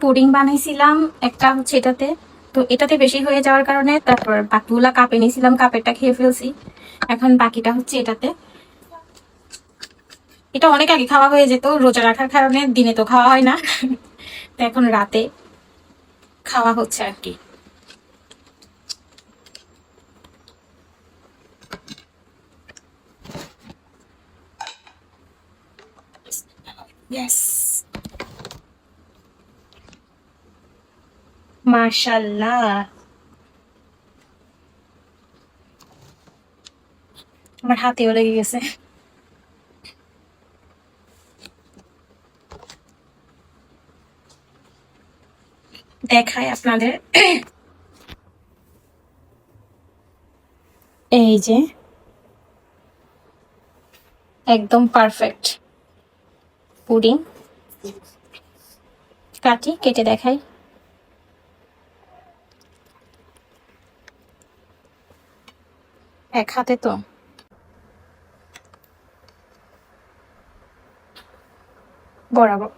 Pudding বানাইছিলাম একটা হচ্ছে এটাতে, তো এটাতে বেশি হয়ে যাওয়ার কারণে তারপর বাকিগুলা কাপে নিয়েছিলাম, কাপেরটা খেয়ে ফেলছি। এখন বাকিটা হচ্ছে এটাতে। এটা অনেক আগে খাওয়া হয়ে যেত, রোজা রাখার কারণে দিনে তো খাওয়া হয় না। তো এখন রাতে খাওয়া হচ্ছে আর কি। ইয়েস, মাশাআল্লাহ। আমার হাতেও লেগে গেছে। দেখাই আপনাদের। এই যে একদম পারফেক্ট পুডিং। কাটি, কেটে দেখাই। এক হাতে তো বরাবর।